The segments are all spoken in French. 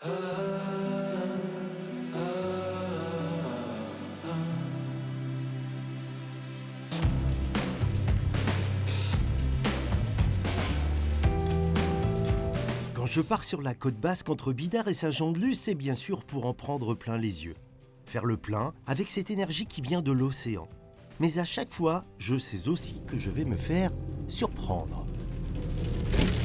Quand je pars sur la côte basque entre Bidart et Saint-Jean-de-Luz, c'est bien sûr pour en prendre plein les yeux. Faire le plein avec cette énergie qui vient de l'océan. Mais à chaque fois, je sais aussi que je vais me faire surprendre.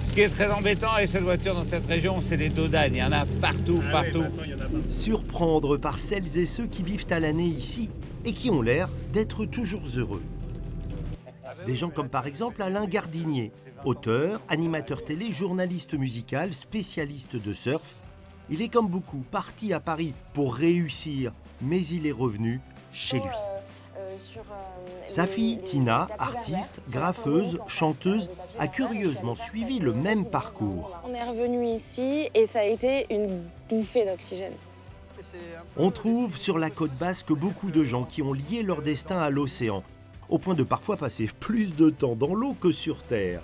Ce qui est très embêtant avec cette voiture dans cette région, c'est les dos d'âne. Il y en a partout, partout. Oui, Surprendre par celles et ceux qui vivent à l'année ici et qui ont l'air d'être toujours heureux. Des gens comme par exemple Alain Gardinier, auteur, animateur télé, journaliste musical, spécialiste de surf. Il est comme beaucoup parti à Paris pour réussir, mais il est revenu chez lui. Sa fille, Tina, artiste, graffeuse, chanteuse, a curieusement suivi le même parcours. On est revenu ici et ça a été une bouffée d'oxygène. On trouve sur la côte basque beaucoup de gens qui ont lié leur destin à l'océan, au point de parfois passer plus de temps dans l'eau que sur Terre.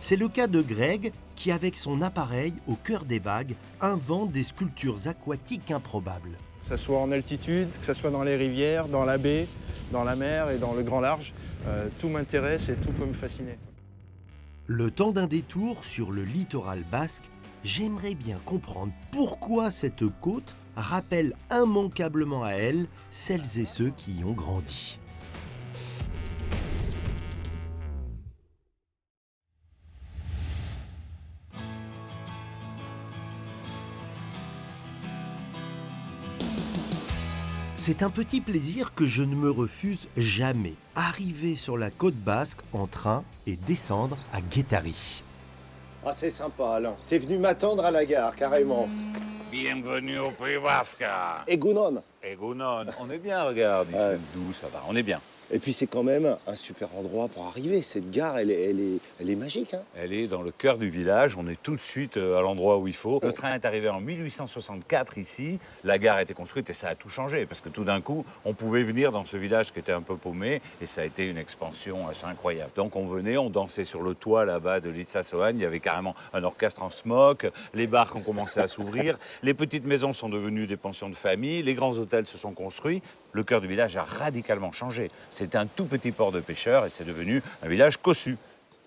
C'est le cas de Greg, qui avec son appareil au cœur des vagues, invente des sculptures aquatiques improbables. Que ce soit en altitude, que ce soit dans les rivières, dans la baie, dans la mer et dans le grand large, tout m'intéresse et tout peut me fasciner. Le temps d'un détour sur le littoral basque, j'aimerais bien comprendre pourquoi cette côte rappelle immanquablement à elle celles et ceux qui y ont grandi. C'est un petit plaisir que je ne me refuse jamais. Arriver sur la côte basque en train et descendre à Guétari. Ah, c'est sympa, Alain. T'es venu m'attendre à la gare, carrément. Bienvenue au Pays Basque. Et Gounon. Et Gounon, on est bien, regarde. Il fait doux, ça va, on est bien. Et puis c'est quand même un super endroit pour arriver. Cette gare, elle est magique. Hein. Elle est dans le cœur du village, on est tout de suite à l'endroit où il faut. Le train est arrivé en 1864 ici, la gare a été construite et ça a tout changé parce que tout d'un coup, on pouvait venir dans ce village qui était un peu paumé et ça a été une expansion assez incroyable. Donc on venait, on dansait sur le toit là-bas de l'Itsasoan, il y avait carrément un orchestre en smock, les bars ont commencé à s'ouvrir, les petites maisons sont devenues des pensions de famille, les grands hôtels se sont construits. Le cœur du village a radicalement changé. C'était un tout petit port de pêcheurs et c'est devenu un village cossu.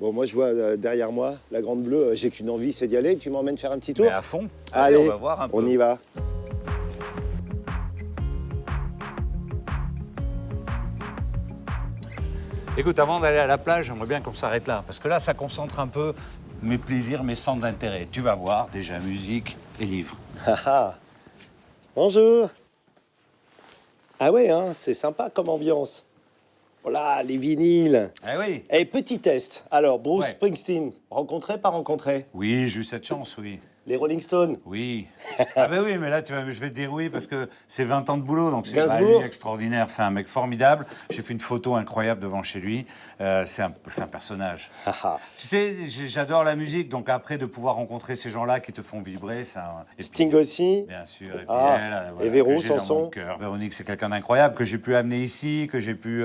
Bon, moi, je vois derrière moi la Grande Bleue. J'ai qu'une envie, c'est d'y aller. Tu m'emmènes faire un petit tour? Mais à fond. Allez, on va voir un peu. On y va. Écoute, avant d'aller à la plage, j'aimerais bien qu'on s'arrête là. Parce que là, ça concentre un peu mes plaisirs, mes centres d'intérêt. Tu vas voir, déjà, musique et livres. Bonjour. Ah ouais, hein, c'est sympa comme ambiance. Voilà, les vinyles. Ah oui. Et petit test. Alors, Bruce Ouais. Springsteen, rencontré, pas rencontré? Oui, j'ai eu cette chance, oui. Les Rolling Stones? Oui. Ah ben oui, mais là, je vais te dire oui parce que c'est 20 ans de boulot, donc c'est Gainsbourg? extraordinaire. C'est un mec formidable. J'ai fait une photo incroyable devant chez lui. C'est un personnage. Tu sais, j'adore la musique, donc après de pouvoir rencontrer ces gens-là qui te font vibrer, ça. Sting aussi? Bien sûr. Et puis Ah, elle, et Véro, que j'ai dans Sanson? mon cœur. Véronique, c'est quelqu'un d'incroyable que j'ai pu amener ici, que j'ai pu,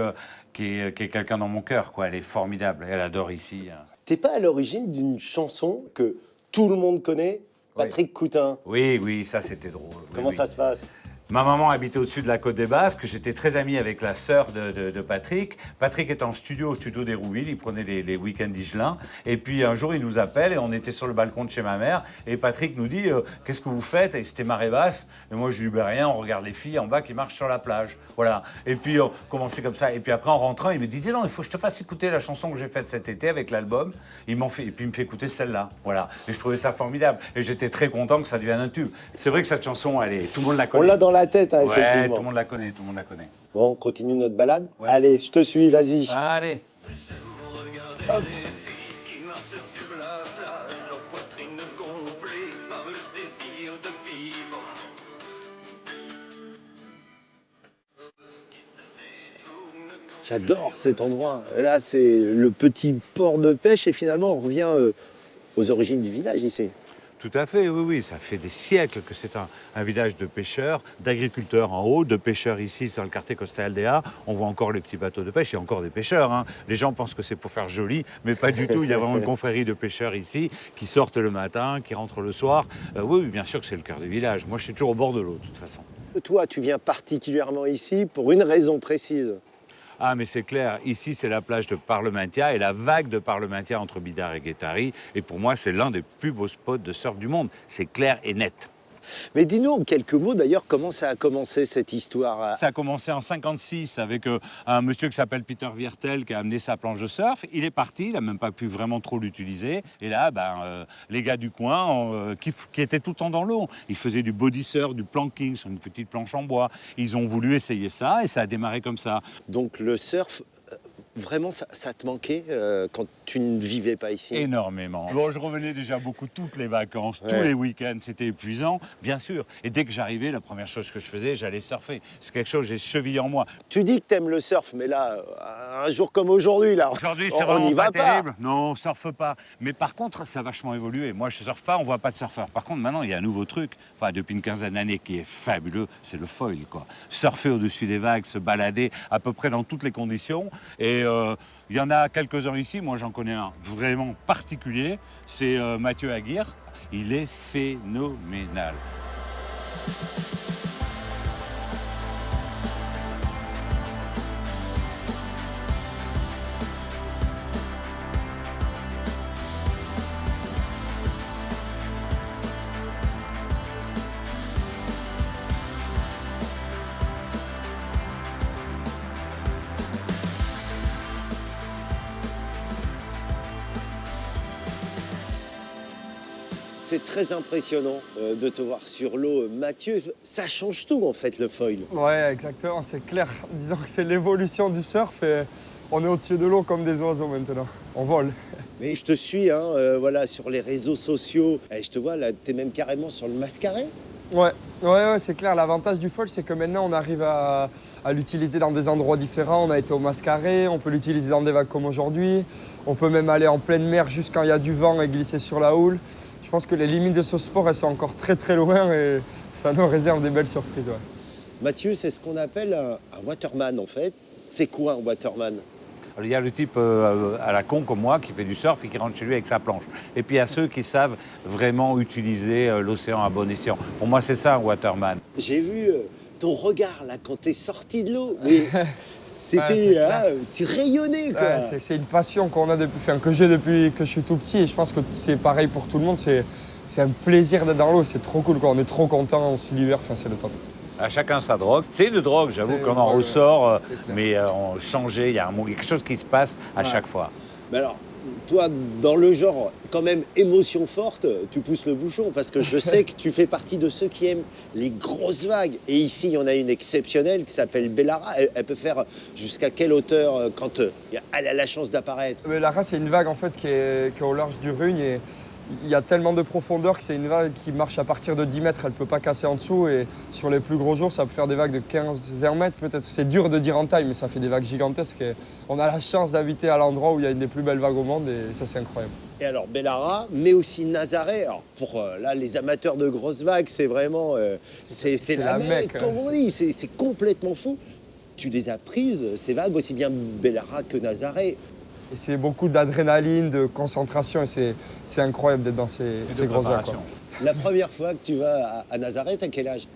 qui est quelqu'un dans mon cœur, quoi. Elle est formidable. Elle adore ici. T'es pas à l'origine d'une chanson que tout le monde connaît? Patrick Coutin. Oui, oui, ça c'était drôle. Oui, Comment oui. ça se passe? Ma maman habitait au-dessus de la côte des Basques. J'étais très ami avec la sœur de Patrick. Patrick était en studio, au studio d'Hérouville. Il prenait les week-ends d'Igelin. Et puis un jour, il nous appelle et on était sur le balcon de chez ma mère. Et Patrick nous dit qu'est-ce que vous faites? Et c'était marée basse. Et moi, je lui dis ben, rien. On regarde les filles en bas qui marchent sur la plage. Voilà. Et puis on commençait comme ça. Et puis après, en rentrant, il me dit dis donc, il faut que je te fasse écouter la chanson que j'ai faite cet été avec l'album. Il m'en fait et puis il me fait écouter celle-là. Voilà. Et je trouvais ça formidable. Et j'étais très content que ça devienne un tube. C'est vrai que cette chanson, tout le monde la On connaît. l'a dans la tête, hein, Ouais, effectivement. tout le monde la connaît, tout le monde la connaît. Bon, on continue notre balade? Ouais. Allez, je te suis, vas-y. Allez. Hop. J'adore cet endroit. Là, c'est le petit port de pêche et finalement, on revient aux origines du village ici. tout à fait, oui, oui. Ça fait des siècles que c'est un village de pêcheurs, d'agriculteurs en haut, de pêcheurs ici, dans le quartier Costa Aldea. On voit encore les petits bateaux de pêche, il y a encore des pêcheurs, hein. Les gens pensent que c'est pour faire joli, mais pas du tout. Il y a vraiment une confrérie de pêcheurs ici qui sortent le matin, qui rentrent le soir. Oui, oui, bien sûr que c'est le cœur du village. Moi, je suis toujours au bord de l'eau, de toute façon. Toi, tu viens particulièrement ici pour une raison précise. Ah, mais c'est clair, ici, c'est la plage de Parlementia et la vague de Parlementia entre Bidart et Guétari. Et pour moi, c'est l'un des plus beaux spots de surf du monde. C'est clair et net. Mais dis-nous en quelques mots d'ailleurs comment ça a commencé cette histoire. Ça a commencé en 56 avec un monsieur qui s'appelle Peter Viertel qui a amené sa planche de surf. Il est parti, il n'a même pas pu vraiment trop l'utiliser. Et là, les gars du coin qui étaient tout le temps dans l'eau, ils faisaient du body surf, du planking sur une petite planche en bois. Ils ont voulu essayer ça et ça a démarré comme ça. Donc le surf, vraiment ça te manquait quand tu ne vivais pas ici? Énormément. Bon, je revenais déjà beaucoup toutes les vacances, tous les week-ends, c'était épuisant, bien sûr. Et dès que j'arrivais, la première chose que je faisais, j'allais surfer. C'est quelque chose, j'ai chevillé en moi. Tu dis que t'aimes le surf, mais là, un jour comme aujourd'hui, là, aujourd'hui, c'est on vraiment n'y va pas pas. terrible. Non, on surfe pas. Mais par contre, ça a vachement évolué. Moi, je surfe pas, on voit pas de surfeurs. Par contre, maintenant, il y a un nouveau truc, enfin, depuis une quinzaine d'années, qui est fabuleux, c'est le foil, quoi. Surfer au-dessus des vagues, se balader à peu près dans toutes les conditions. Et il y en a quelques-uns ici, moi j'en connais un vraiment particulier, c'est Mathieu Aguirre. Il est phénoménal. C'est très impressionnant de te voir sur l'eau. Mathieu, ça change tout en fait le foil. Ouais, exactement, c'est clair. Disons que c'est l'évolution du surf et on est au-dessus de l'eau comme des oiseaux maintenant. On vole. Mais je te suis voilà, sur les réseaux sociaux. Et je te vois là, t'es même carrément sur le mascaret. Ouais, c'est clair. L'avantage du foil, c'est que maintenant, on arrive à l'utiliser dans des endroits différents. On a été au Mascaret, on peut l'utiliser dans des vagues comme aujourd'hui. On peut même aller en pleine mer juste quand il y a du vent et glisser sur la houle. Je pense que les limites de ce sport, elles sont encore très très loin et ça nous réserve des belles surprises. Ouais. Mathieu, c'est ce qu'on appelle un waterman en fait. C'est quoi un waterman? Alors, il y a le type à la con comme moi qui fait du surf et qui rentre chez lui avec sa planche. Et puis il y a ceux qui savent vraiment utiliser l'océan à bon escient. Pour moi, c'est ça un waterman. J'ai vu ton regard là quand t'es sorti de l'eau. Mais c'était, tu rayonnais quoi. Ouais, c'est une passion qu'on a que j'ai depuis que je suis tout petit et je pense que c'est pareil pour tout le monde. C'est un plaisir d'être dans l'eau, c'est trop cool quoi. On est trop content aussi l'hiver, c'est le top. À chacun sa drogue. C'est une drogue, j'avoue qu'on en ressort, mais on changeait, il y a quelque chose qui se passe à chaque fois. Mais alors, toi, dans le genre, quand même, émotion forte, tu pousses le bouchon parce que je sais que tu fais partie de ceux qui aiment les grosses vagues. Et ici, il y en a une exceptionnelle qui s'appelle Bellara. Elle peut faire jusqu'à quelle hauteur quand elle a la chance d'apparaître? Bellara, c'est une vague en fait qui est au large du Rugne et il y a tellement de profondeur que c'est une vague qui marche à partir de 10 mètres, elle ne peut pas casser en dessous et sur les plus gros jours, ça peut faire des vagues de 15-20 mètres peut-être. C'est dur de dire en taille, mais ça fait des vagues gigantesques et on a la chance d'habiter à l'endroit où il y a une des plus belles vagues au monde et ça c'est incroyable. Et alors Bellara, mais aussi Nazaré. Alors pour là, les amateurs de grosses vagues, c'est vraiment c'est la Mecque, comme on dit, c'est complètement fou. Tu les as prises, ces vagues, aussi bien Bellara que Nazaré. Et c'est beaucoup d'adrénaline, de concentration et c'est incroyable d'être dans ces grosses vagues. La première fois que tu vas à Nazaré, t'as quel âge?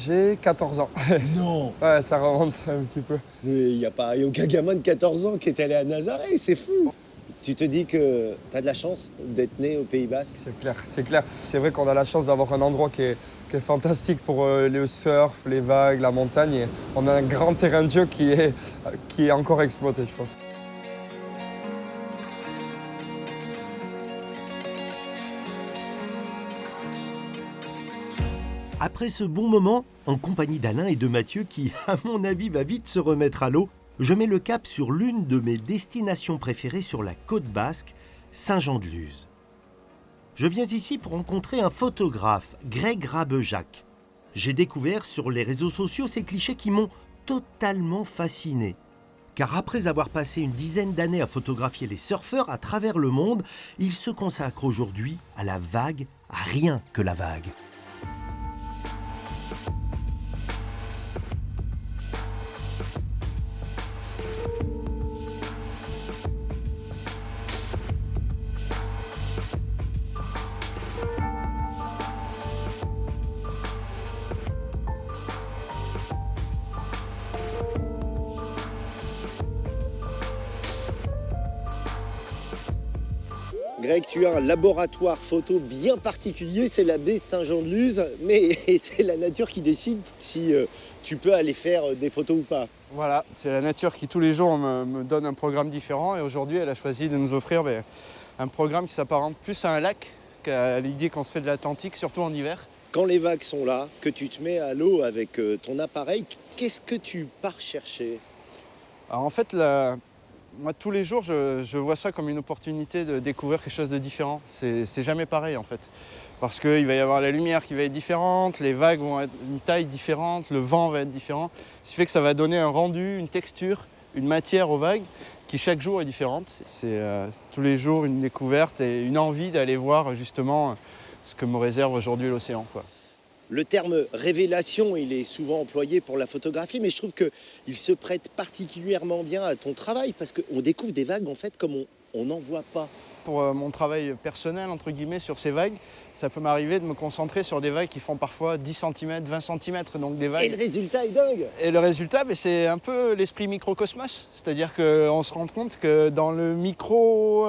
J'ai 14 ans. Non. Ouais, ça remonte un petit peu. Mais il n'y a aucun gamin de 14 ans qui est allé à Nazaré, c'est fou. Tu te dis que tu as de la chance d'être né au Pays Basque? C'est clair. C'est vrai qu'on a la chance d'avoir un endroit qui est fantastique pour le surf, les vagues, la montagne. Et on a un grand terrain de jeu qui est encore exploité, je pense. Après ce bon moment, en compagnie d'Alain et de Mathieu qui, à mon avis, va vite se remettre à l'eau, je mets le cap sur l'une de mes destinations préférées sur la côte basque, Saint-Jean-de-Luz. Je viens ici pour rencontrer un photographe, Greg Rabejac. J'ai découvert sur les réseaux sociaux ces clichés qui m'ont totalement fasciné. Car après avoir passé une dizaine d'années à photographier les surfeurs à travers le monde, il se consacre aujourd'hui à la vague, à rien que la vague. Greg, tu as un laboratoire photo bien particulier, c'est la baie Saint-Jean-de-Luz, mais c'est la nature qui décide si tu peux aller faire des photos ou pas. Voilà, c'est la nature qui tous les jours me donne un programme différent et aujourd'hui elle a choisi de nous offrir un programme qui s'apparente plus à un lac qu'à l'idée qu'on se fait de l'Atlantique, surtout en hiver. Quand les vagues sont là, que tu te mets à l'eau avec ton appareil, qu'est-ce que tu pars chercher? Alors en fait, moi tous les jours je vois ça comme une opportunité de découvrir quelque chose de différent. C'est jamais pareil en fait. Parce qu'il va y avoir la lumière qui va être différente, les vagues vont être une taille différente, le vent va être différent. Ce qui fait que ça va donner un rendu, une texture, une matière aux vagues qui chaque jour est différente. C'est tous les jours une découverte et une envie d'aller voir justement ce que me réserve aujourd'hui l'océan, quoi. Le terme révélation, il est souvent employé pour la photographie, mais je trouve qu'il se prête particulièrement bien à ton travail parce qu'on découvre des vagues en fait comme on n'en voit pas. Pour mon travail personnel, entre guillemets, sur ces vagues, ça peut m'arriver de me concentrer sur des vagues qui font parfois 10 cm, 20 cm, donc des vagues. Et le résultat est dingue! Et le résultat, c'est un peu l'esprit microcosmos. C'est-à-dire qu'on se rend compte que dans le micro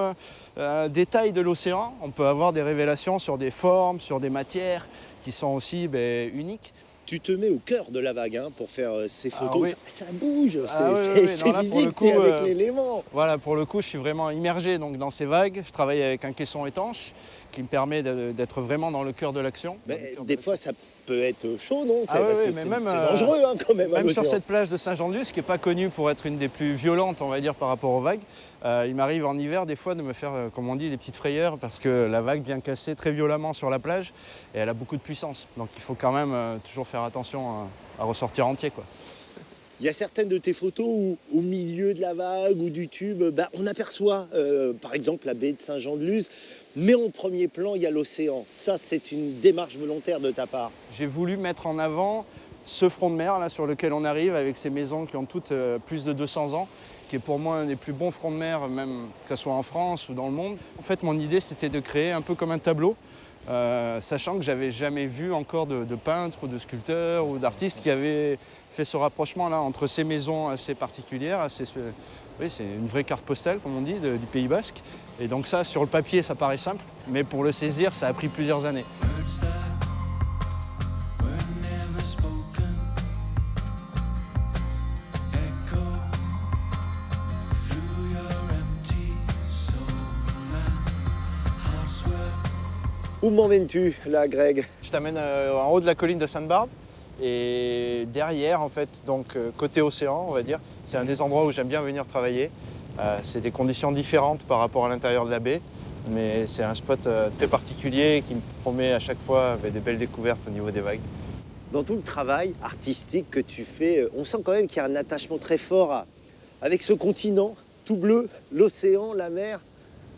détail de l'océan, on peut avoir des révélations sur des formes, sur des matières qui sont aussi uniques. Tu te mets au cœur de la vague pour faire ces photos. Ah oui. Ça bouge, Oui, c'est non, là, physique, pour le coup, avec l'élément. Voilà, pour le coup, je suis vraiment immergé donc, dans ces vagues. Je travaille avec un caisson étanche qui me permet d'être vraiment dans le cœur de l'action. Des fois, ça peut être chaud, non? Ah Parce oui, que mais c'est même, dangereux quand même. Même sur cette plage de Saint-Jean-de-Luz, qui n'est pas connue pour être une des plus violentes, on va dire, par rapport aux vagues, il m'arrive en hiver, des fois, de me faire, comme on dit, des petites frayeurs, parce que la vague vient casser très violemment sur la plage, et elle a beaucoup de puissance. Donc il faut quand même toujours faire attention à ressortir entier, quoi. Il y a certaines de tes photos où, au milieu de la vague ou du tube, on aperçoit, par exemple, la baie de Saint-Jean-de-Luz, mais en premier plan, il y a l'océan. Ça, c'est une démarche volontaire de ta part. J'ai voulu mettre en avant ce front de mer là, sur lequel on arrive, avec ces maisons qui ont toutes plus de 200 ans, qui est pour moi un des plus bons fronts de mer, même que ce soit en France ou dans le monde. En fait, mon idée, c'était de créer un peu comme un tableau, sachant que j'avais jamais vu encore de peintres ou de sculpteurs ou d'artistes qui avaient fait ce rapprochement-là entre ces maisons assez particulières, oui, c'est une vraie carte postale, comme on dit, du Pays Basque. Et donc ça, sur le papier, ça paraît simple, mais pour le saisir, ça a pris plusieurs années. Où m'emmènes-tu, là, Greg? Je t'amène en haut de la colline de Sainte-Barbe. Et derrière, en fait, donc côté océan, on va dire, c'est un des endroits où j'aime bien venir travailler. C'est des conditions différentes par rapport à l'intérieur de la baie, mais c'est un spot très particulier qui me promet à chaque fois des belles découvertes au niveau des vagues. Dans tout le travail artistique que tu fais, on sent quand même qu'il y a un attachement très fort avec ce continent tout bleu, l'océan, la mer.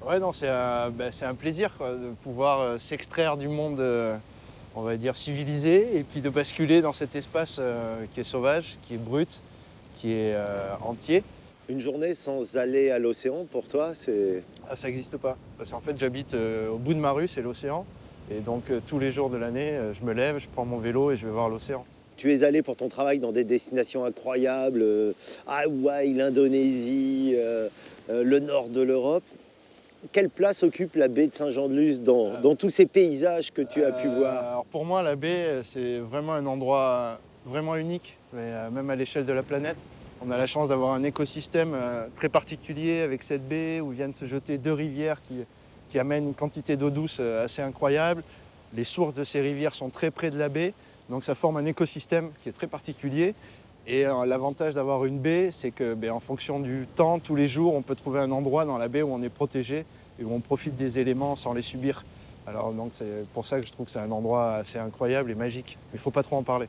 Ouais, non, c'est un plaisir quoi, de pouvoir s'extraire du monde, on va dire, civilisé, et puis de basculer dans cet espace qui est sauvage, qui est brut, qui est entier. Une journée sans aller à l'océan, pour toi, c'est... Ah, ça n'existe pas. Parce qu'en fait, j'habite au bout de ma rue, c'est l'océan. Et donc, tous les jours de l'année, je me lève, je prends mon vélo et je vais voir l'océan. Tu es allé pour ton travail dans des destinations incroyables, Hawaï, l'Indonésie, le nord de l'Europe. Quelle place occupe la baie de Saint-Jean-de-Luz dans tous ces paysages que tu as pu voir? Alors pour moi, la baie, c'est vraiment un endroit vraiment unique, mais, même à l'échelle de la planète. On a la chance d'avoir un écosystème très particulier avec cette baie où viennent se jeter deux rivières qui amènent une quantité d'eau douce assez incroyable. Les sources de ces rivières sont très près de la baie, donc ça forme un écosystème qui est très particulier. Et l'avantage d'avoir une baie, c'est que en fonction du temps, tous les jours, on peut trouver un endroit dans la baie où on est protégé et où on profite des éléments sans les subir. Alors donc c'est pour ça que je trouve que c'est un endroit assez incroyable et magique. Mais il ne faut pas trop en parler.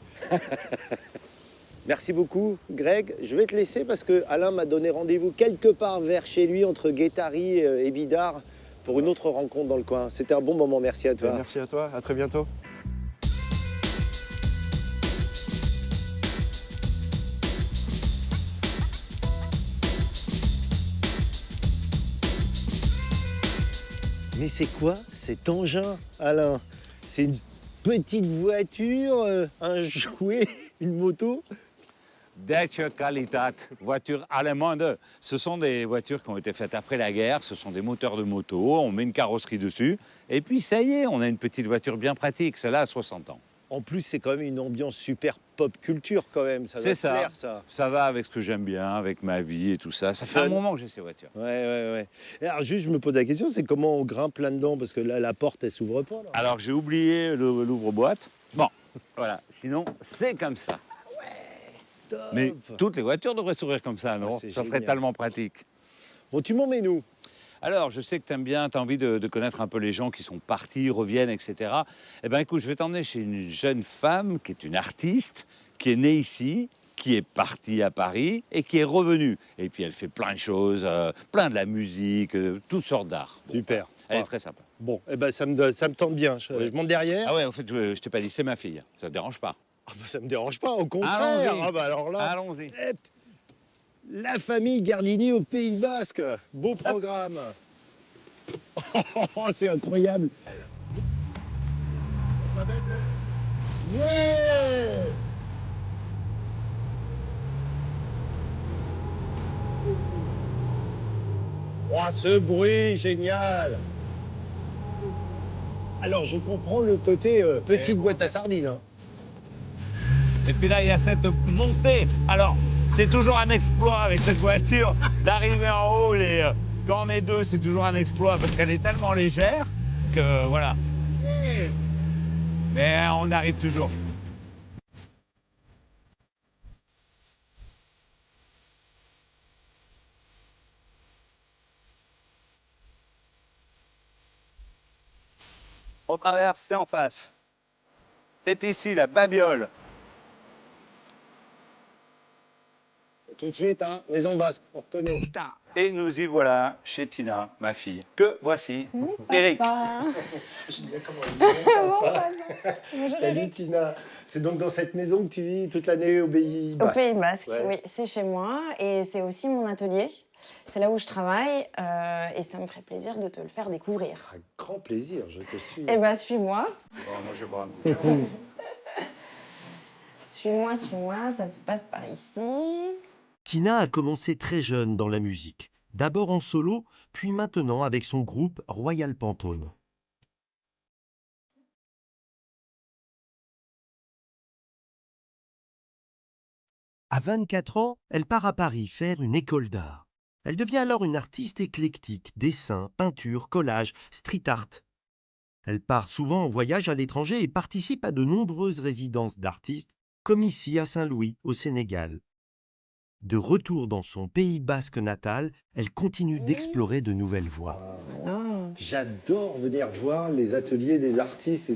Merci beaucoup, Greg. Je vais te laisser parce que Alain m'a donné rendez-vous quelque part vers chez lui, entre Guétari et Bidart, pour une autre rencontre dans le coin. C'était un bon moment, merci à toi. Merci à toi, à très bientôt. Mais c'est quoi cet engin, Alain? C'est une petite voiture, un jouet, une moto? Deutsche Qualität, voiture allemande. Ce sont des voitures qui ont été faites après la guerre, ce sont des moteurs de moto, on met une carrosserie dessus, et puis ça y est, on a une petite voiture bien pratique, celle-là a 60 ans. En plus, c'est quand même une ambiance super pop culture quand même, ça doit te plaire, ça. Ça va avec ce que j'aime bien, avec ma vie et tout ça. Ça fait un moment que j'ai ces voitures. Ouais. Et alors juste, je me pose la question, c'est comment on grimpe là-dedans? Parce que là, la porte, elle s'ouvre pas, là. Alors j'ai oublié l'ouvre-boîte. Bon, voilà, sinon c'est comme ça. Top. Mais toutes les voitures devraient s'ouvrir comme ça, non? c'est Ça serait génial. tellement pratique. Bon, tu m'en mets nous. Alors, je sais que tu aimes bien, tu as envie de connaître un peu les gens qui sont partis, reviennent, etc. Eh bien, écoute, je vais t'emmener chez une jeune femme qui est une artiste, qui est née ici, qui est partie à Paris et qui est revenue. Et puis, elle fait plein de choses, plein de la musique, toutes sortes d'art. Super. Elle est très sympa. Bon, eh ben, ça me tente bien. Je monte derrière. Ah ouais, en fait, je t'ai pas dit, c'est ma fille. Ça te dérange pas? Ah bah, ça me dérange pas, au contraire. Allons-y. Ah bah alors là, Allons-y. hep, la famille Gardini au Pays Basque. Beau programme. Oh, c'est incroyable. Ouais. Oh, ce bruit, génial. Alors, je comprends le côté petite boîte à sardines. Hein. Et puis là, il y a cette montée. Alors, c'est toujours un exploit avec cette voiture d'arriver en haut. Quand on est deux, c'est toujours un exploit parce qu'elle est tellement légère que voilà. Mais on arrive toujours. On traverse, c'est en face. C'est ici, la Babiole. Tout de suite, hein, maison basque, on reconnaît. Et nous y voilà chez Tina, ma fille. Que voici. Eric. Salut Tina. C'est donc dans cette maison que tu vis toute l'année au Pays Au Basque? Pays Basque, Ouais. oui, c'est chez moi et c'est aussi mon atelier. C'est là où je travaille et ça me ferait plaisir de te le faire découvrir. Un grand plaisir, je te suis. Eh ben, suis-moi. Bon, moi je bois. Suis-moi, ça se passe par ici. Tina a commencé très jeune dans la musique, d'abord en solo, puis maintenant avec son groupe Royal Pantone. À 24 ans, elle part à Paris faire une école d'art. Elle devient alors une artiste éclectique, dessin, peinture, collage, street art. Elle part souvent en voyage à l'étranger et participe à de nombreuses résidences d'artistes, comme ici à Saint-Louis, au Sénégal. De retour dans son Pays Basque natal, elle continue d'explorer de nouvelles voies. Voilà. J'adore venir voir les ateliers des artistes.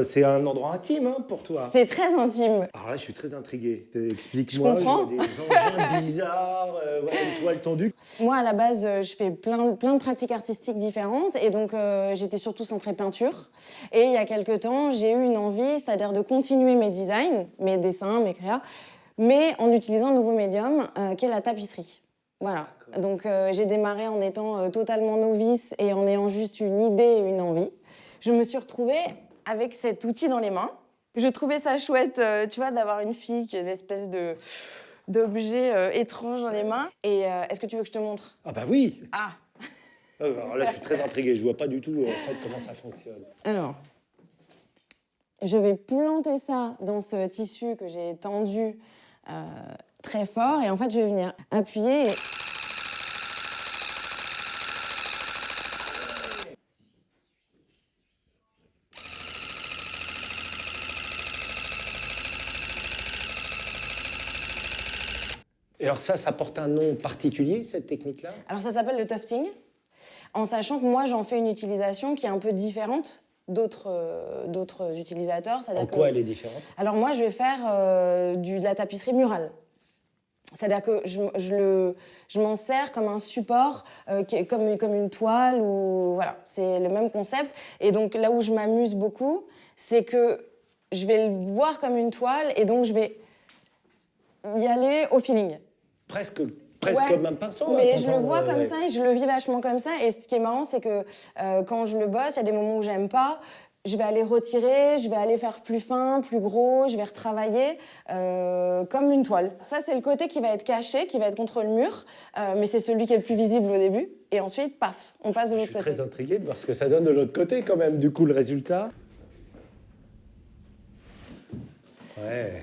C'est un endroit intime hein, pour toi. C'est très intime. Alors là, je suis très intrigué. Explique-moi. Je comprends. Vois des engins bizarres, voilà, une toile tendue. Moi, à la base, je fais plein de pratiques artistiques différentes et donc j'étais surtout centrée peinture. Et il y a quelques temps, j'ai eu une envie, c'est-à-dire de continuer mes designs, mes dessins, mes créas, mais en utilisant un nouveau médium qui est la tapisserie. Voilà. Donc j'ai démarré en étant totalement novice et en ayant juste une idée et une envie. Je me suis retrouvée avec cet outil dans les mains. Je trouvais ça chouette, tu vois, d'avoir une fille qui a une espèce d'objet étrange dans les mains. Et est-ce que tu veux que je te montre? Ah bah oui. Ah. Alors là, je suis très intrigué. Je vois pas du tout en fait comment ça fonctionne. Alors, je vais planter ça dans ce tissu que j'ai tendu très fort. Et en fait, je vais venir appuyer. Et alors ça porte un nom particulier, cette technique-là? Alors, ça s'appelle le tufting. En sachant que moi, j'en fais une utilisation qui est un peu différente d'autres utilisateurs. En C'est-à-dire quoi que, elle est différente? alors moi, je vais faire de la tapisserie murale. C'est-à-dire que je m'en sers comme un support, comme une toile, ou voilà, c'est le même concept. Et donc là où je m'amuse beaucoup, c'est que je vais le voir comme une toile, et donc je vais y aller au feeling. Presque Ouais, comme un pinceau. mais à je le t'entendre, vois comme ouais. ça et je le vis vachement comme ça. Et ce qui est marrant, c'est que quand je le bosse, il y a des moments où j'aime pas. Je vais aller retirer, je vais aller faire plus fin, plus gros, je vais retravailler comme une toile. Ça, c'est le côté qui va être caché, qui va être contre le mur, mais c'est celui qui est le plus visible au début. Et ensuite, paf, on passe de Je l'autre suis côté. très intrigué de voir ce que ça donne de l'autre côté quand même, du coup, le résultat. Ouais,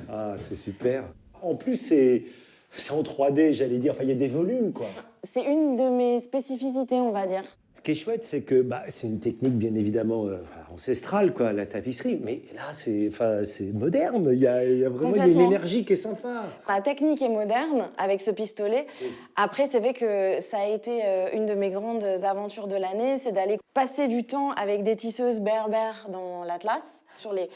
ah, c'est super. En plus, c'est en 3D, j'allais dire. Enfin, il y a des volumes, quoi. C'est une de mes spécificités, on va dire. Ce qui est chouette, c'est que c'est une technique bien évidemment ancestrale, quoi, la tapisserie. Mais là, c'est moderne. Il y a vraiment une Complètement. énergie qui est sympa. La technique est moderne avec ce pistolet. Oui. Après, c'est vrai que ça a été une de mes grandes aventures de l'année, c'est d'aller passer du temps avec des tisseuses berbères dans l'Atlas, sur les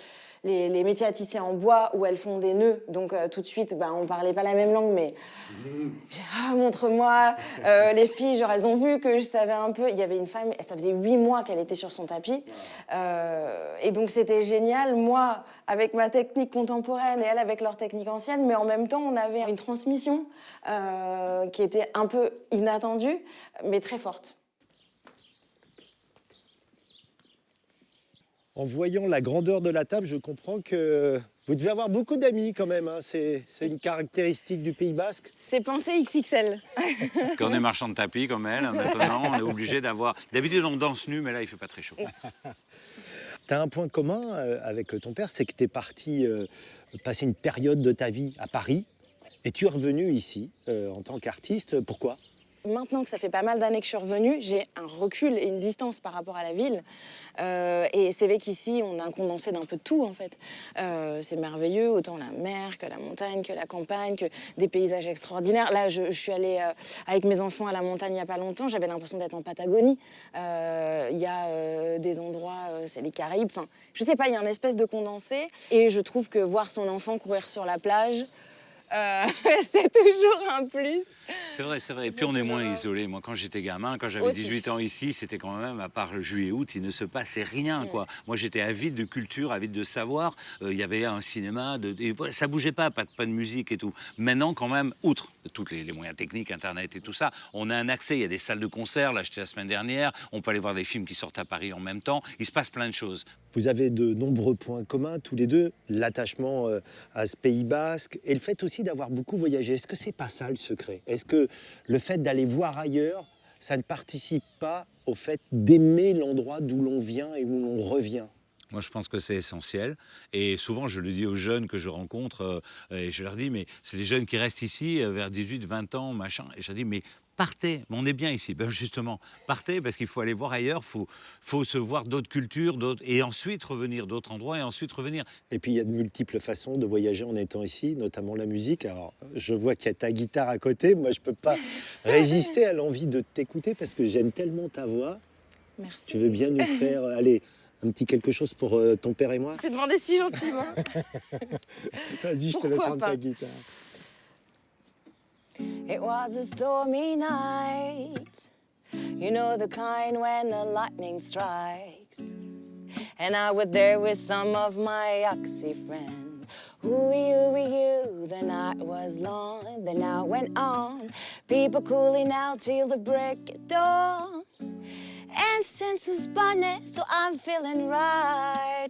métiers à tisser en bois où elles font des nœuds. Donc tout de suite, on parlait pas la même langue, mais j'ai montre-moi. Les filles, genre, elles ont vu que je savais un peu. Il y avait une femme, ça faisait 8 mois qu'elle était sur son tapis. Et donc c'était génial, moi, avec ma technique contemporaine et elle avec leur technique ancienne, mais en même temps, on avait une transmission qui était un peu inattendue, mais très forte. En voyant la grandeur de la table, je comprends que vous devez avoir beaucoup d'amis quand même. Hein. C'est une caractéristique du Pays Basque. C'est pensé XXL. Quand on est marchand de tapis comme elle, maintenant, on est obligé d'avoir... D'habitude, on danse nu, mais là, il fait pas très chaud. Tu as un point commun avec ton père, c'est que tu es parti passer une période de ta vie à Paris et tu es revenu ici en tant qu'artiste. Pourquoi ? Maintenant que ça fait pas mal d'années que je suis revenue, j'ai un recul et une distance par rapport à la ville. Et c'est vrai qu'ici, on a un condensé d'un peu de tout, en fait. C'est merveilleux, autant la mer que la montagne, que la campagne, que des paysages extraordinaires. Là, je suis allée avec mes enfants à la montagne il n'y a pas longtemps. J'avais l'impression d'être en Patagonie. Il y a des endroits, c'est les Caraïbes. Enfin, je sais pas, il y a une espèce de condensé. Et je trouve que voir son enfant courir sur la plage, c'est toujours un plus. C'est vrai. Et puis on est moins isolé. Moi, quand j'étais gamin, quand j'avais Aussi. 18 ans ici, c'était quand même, à part le juillet-août, il ne se passait rien, quoi. Moi, j'étais avide de culture, avide de savoir. Il y avait un cinéma, et voilà, ça bougeait pas de musique et tout. Maintenant, quand même, outre tous les moyens techniques, Internet et tout ça, on a un accès. Il y a des salles de concert. Là, j'étais la semaine dernière. On peut aller voir des films qui sortent à Paris en même temps. Il se passe plein de choses. Vous avez de nombreux points communs, tous les deux, l'attachement à ce Pays Basque et le fait aussi d'avoir beaucoup voyagé. Est-ce que c'est pas ça le secret? Est-ce que le fait d'aller voir ailleurs, ça ne participe pas au fait d'aimer l'endroit d'où l'on vient et où l'on revient? Moi, je pense que c'est essentiel. Et souvent, je le dis aux jeunes que je rencontre, et je leur dis, mais c'est des jeunes qui restent ici vers 18, 20 ans, machin. Et je leur dis, mais partez, on est bien ici. Ben justement, partez parce qu'il faut aller voir ailleurs, faut se voir d'autres cultures, et ensuite revenir, d'autres endroits, et ensuite revenir. Et puis il y a de multiples façons de voyager en étant ici, notamment la musique. Alors je vois qu'il y a ta guitare à côté. Moi, je peux pas résister à l'envie de t'écouter parce que j'aime tellement ta voix. Merci. Tu veux bien nous faire, allez, un petit quelque chose pour ton père et moi? C'est demandé si gentiment. Vas-y, je te laisse Pourquoi prendre ta pas. guitare. It was a stormy night, you know the kind when the lightning strikes. And I was there with some of my oxy friends. Ooh-wee, the night was long, the night went on. People cooling out till the break of dawn. And since it's blinded, so I'm feeling right.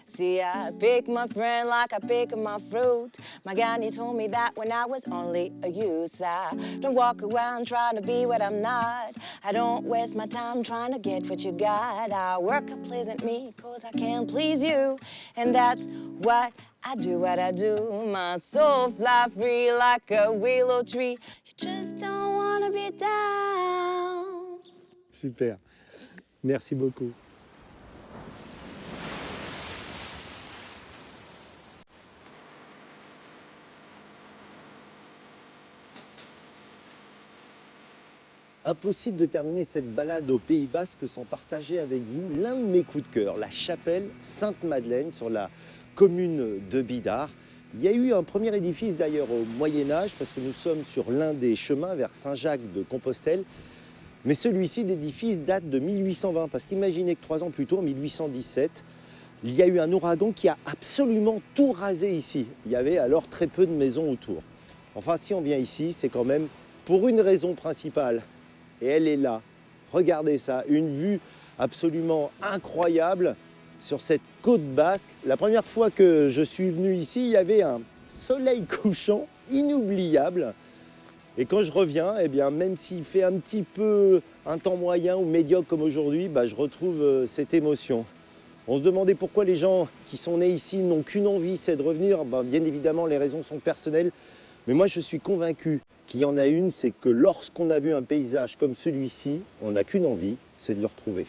See, I pick my friend like I pick my fruit. My granny told me that when I was only a youth. I don't walk around trying to be what I'm not. I don't waste my time trying to get what you got. I work at pleasing me, cause I can't please you. And that's what I do. My soul fly free like a willow tree. You just don't wanna be down. Super. Merci beaucoup. Impossible de terminer cette balade au Pays Basque sans partager avec vous l'un de mes coups de cœur, la chapelle Sainte-Madeleine sur la commune de Bidart. Il y a eu un premier édifice d'ailleurs au Moyen-Âge parce que nous sommes sur l'un des chemins vers Saint-Jacques de Compostelle. Mais celui-ci d'édifice date de 1820 parce qu'imaginez que 3 ans plus tôt, en 1817, il y a eu un ouragan qui a absolument tout rasé ici. Il y avait alors très peu de maisons autour. Enfin, si on vient ici, c'est quand même pour une raison principale. Et elle est là. Regardez ça, une vue absolument incroyable sur cette côte basque. La première fois que je suis venu ici, il y avait un soleil couchant inoubliable. Et quand je reviens, eh bien, même s'il fait un petit peu un temps moyen ou médiocre comme aujourd'hui, je retrouve cette émotion. On se demandait pourquoi les gens qui sont nés ici n'ont qu'une envie, c'est de revenir. Bien évidemment, les raisons sont personnelles. Mais moi, je suis convaincu qu'il y en a une, c'est que lorsqu'on a vu un paysage comme celui-ci, on n'a qu'une envie, c'est de le retrouver.